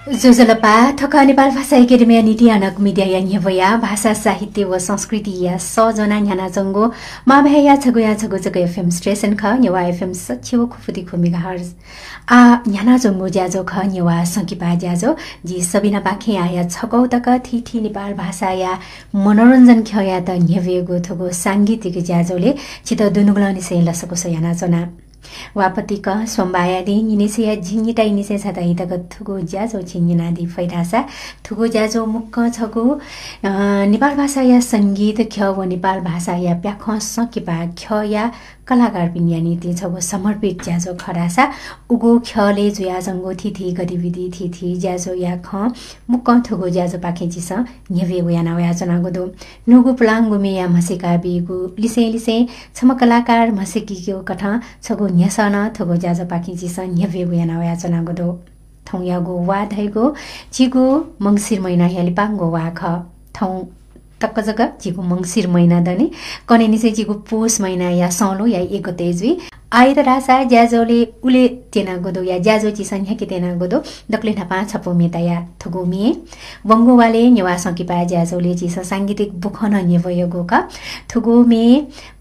जोजलपा थका नेपाल भाषा एकाडेमी नीति अनक मिडिया या भाषा साहित्य व संस्कृति या सजना न्याना जंगो माभया छगो जगो एफएम स्टेशन ख नेवा एफएम सच्चिव खुफुदी खुमिगा हर्ज आ न्याना जंगो ज्याजो ख नेवा संकिपा ज्याजो जी सबिना पाखे आया छगौ तक थिथि नेपाल भाषा या मनोरञ्जन खया त न्यवेगो थगो सांगीतिक ज्याजोले चित दुनुगलनि से लसको सयाना जना वापतिक सोमबायादि निनेसिया झिङिटा इनिसे छता हितक थुगो ज्याजो छिङिनादि फैदासा थुगो ज्याजो मुक्क छगो नेपाल भाषा या संगीत ख व नेपाल भाषा या प्याख सकिपा ख या कलाकार पिन्यानी ति छगो समर्पित ज्याजो खरासा उगो खले जुया जंगो थिथि गतिविधि थिथि ज्याजो या ख मुक्क थुगो ज्याजो पाखेजिस न्यवे वयाना वया जनागो दो नुगु प्लाङ गुमे या मसिका बिगु लिसे छम कलाकार मसिकीको कथा छगो न्यसन थगो ज्याजो पाखेजिस न्यवे वयाना वया जनागो दो थौयागो वा धैगो चिगो मंगसिर महिना यालिपाङगो वा ख थौ तक्क जग जिगु मंगसिर महिना दनि कनेनि चाहिँ जिगु पोष महिना या सौलो या एक तेजवी आएर रासा ज्याजोले उले तेना गोदो या ज्याजो ची संख्या के तेना गोदो दक्ले नपा छपो मेता या थगो मे वंगो वाले नेवा संकिपा ज्याजोले ची सांगीतिक बुखन नेवयगो का थगो मे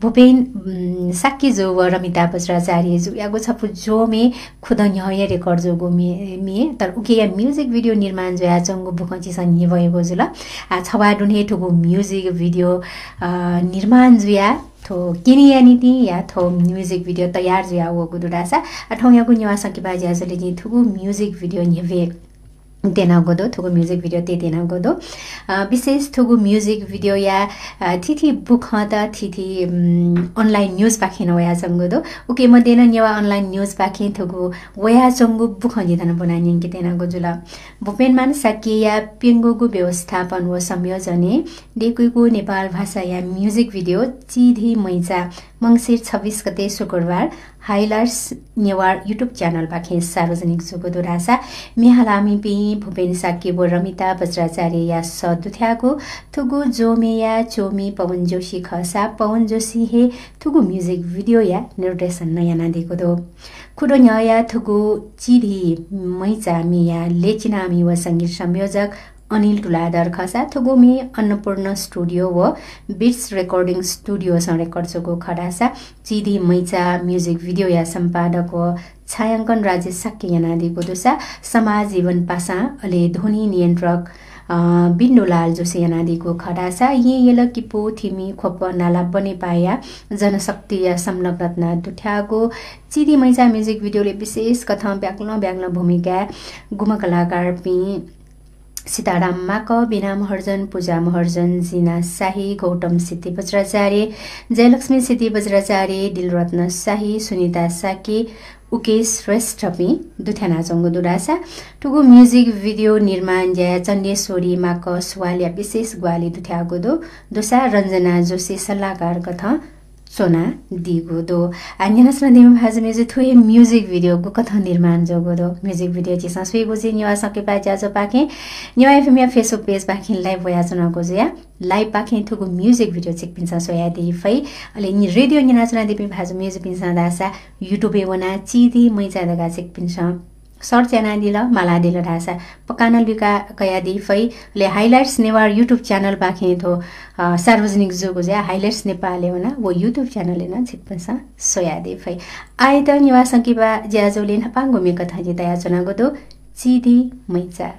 भूपेन साक्की जो व रमिता बज्राचार्य जो यागो छपु जो मे खुद न्यय रेकर्ड जो गो मे तर उके या म्युजिक भिडियो निर्माण जो या जंगो बुखन ची सन नेवयगो जुल आ छवा दुने थगो म्युजिक भिडियो निर्माण जो या थो किनिया नीति या थो म्युजिक भिडियो तयार जुया वो गुदुडासा अठौया गुन्यवा संकिपा ज्याजोले जी थुगु म्युजिक भिडियो न्यवे तेना गोदो थुगु म्युजिक भिडियो तेना गोदो विशेष थुगु म्युजिक भिडियो या थिथि बुख त थिथि अनलाइन न्यूज पाखेन वया जंगोदो उके मदेन न्यवा अनलाइन न्यूज पाखे थुगु वया जंगु बुख जिदन बनानि के तेना गोजुला भूपेन मान साकी या पिंगुगु व्यवस्थापन व संयोजने डेकुगु नेपाल भाषा या म्युजिक भिडियो चिधी मैचा मंगसिर 26 गते शुक्रबार हाइलाइट्स नेवार युट्युब च्यानल पाखे सार्वजनिक जुगो रासा मेहलामी पि भूपेन साकी व रमिता बज्राचार्य या सदुथ्याको थुगु जोमे या चोमी पवन जोशी खसा पवन जोशी हे थुगु म्युजिक भिडियो या निर्देशन नयाँ नदिएको दो खुडो न्याया थुगु चिधी मैचा मिया लेचिनामी व संगीत संयोजक अनिल तुलादर खसा थुगुमी अन्नपूर्ण स्टुडियो व बिट्स रेकर्डिङ स्टुडियो सँग रेकर्ड जोगो खडासा चिदी मैचा म्युजिक भिडियो या सम्पादक व छायांकन राजेश साक्के यानादिको दुसा समाज जीवन पासा अले ध्वनि नियन्त्रक बिन्दुलाल जोशी यानादिको खडासा येल किपो थिमी खोप नाला बने पाया जनशक्ति या संलग्नता दुठ्यागो चिदी मैचा म्युजिक भिडियोले विशेष कथा ब्याग्न भूमिका गुम कलाकार पि सीताराम माक बिना महर्जन पूजा महर्जन जिना शाही गौतम सिद्धि बज्राचार्य जयलक्ष्मी सिद्धि बज्राचार्य दिलरत्न शाही सुनिता साकी उकेश श्रेष्ठ पि दुथ्याना जंगो दुरासा टुगु म्युजिक भिडियो निर्माण ज्या चण्डेश्वरी माक स्वालिया विशेष ग्वाली दुथ्यागो दो दोसा रञ्जना जोशी सल्लाहकार कथा सोना दिगो दो अन्यनस नदिम भाजमे जे थोए म्युजिक भिडियो गो कथा निर्माण जोगो दो म्युजिक भिडियो जे ससुइ गोजे न्यवा सके पा जाजो पाखे न्यवा एफएम या फेसबुक पेज पाखे लाइभ भयाजना गोजे लाइभ पाखे थुगु म्युजिक भिडियो चेक पिन्सा सोया दि फै अले नि रेडियो निनाचना दिपि भाज म्युजिक पिन्सा दासा युट्युब वना चिदी मैचा दगा चेक पिन्सा सर्च याना दिल माला दिल ढासा पकानल बिका कया दि फै ले हाइलाइट्स नेवार युट्युब च्यानल पाखे थो सार्वजनिक जोगो जे हाइलाइट्स नेपालले वना वो युट्युब च्यानल न छिकपसा सोया दि फै आइ त निवा संकिबा ज्याजोले नपांगो मे कथा जे दया जना गदो चिदी मैचा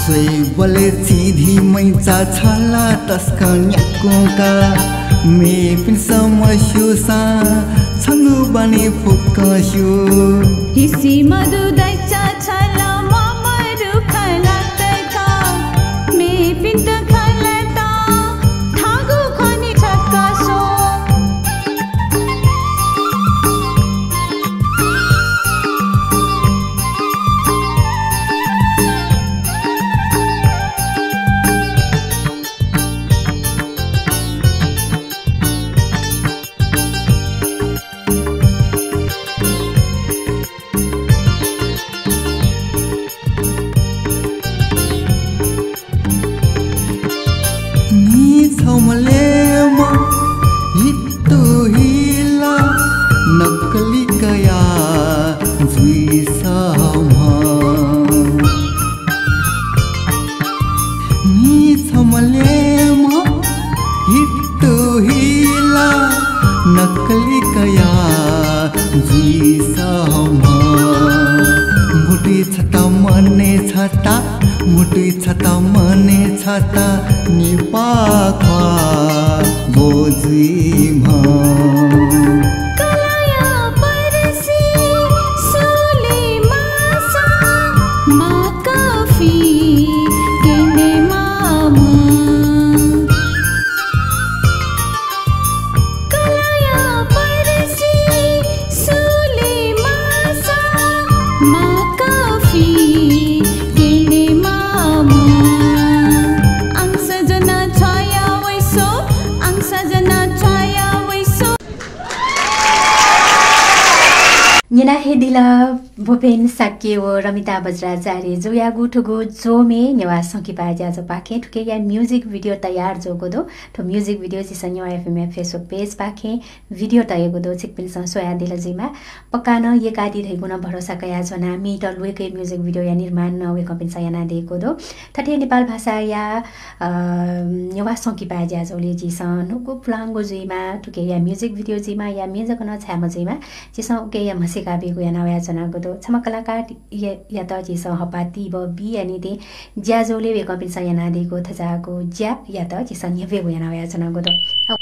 सोई बोले चिदी मैचा छला तस्कन्याको का मे पिन समस्युसा छनु बने फुक्कस्यु हिसी मधु दैचा छला ममरु खलातका मे पिन त खलता थागु खनि छक्कासो नकली कया जुई समा नि छमले म हिट्टो हिला नकली कया जुई समा मुटुई छता मने छता मुटुई छता मने छता निपाखा बोजुई मा Nyina hedila Bhupen Sakyewo Ramita Bajracharya Joya Gutugo Jome Nyawa Sonki Paja जो पाखे ठुके या म्युजिक भिडियो तयार जो गोदो तो म्युजिक भिडियो चाहिँ न्यावा एफएम फेसबुक पेज पाखे भिडियो तय गोदो चिकपिन सोया दिल जिमा पकान ये कादी रहेको न भरोसा कया जना मिटर लुएकै म्युजिक भिडियो या निर्माण वे कम्पेन्सा याना दिएको दो थटे नेपाल भाषा या न्यावा sonki पाजा जोले जिसन नुको प्लांगो जिमा ठुके या म्युजिक भिडियो जिमा या म्युजिक न छाम जिमा जिसन ओके या मसेका बेगु या नया जना गोदो छम कलाकार या त जिसन हपाती ब बी अनि ते ज्याजोले वे कम्पेन्सा याना दिएको थजाको ज्याप या त जिसन यवे या नया जना गोदो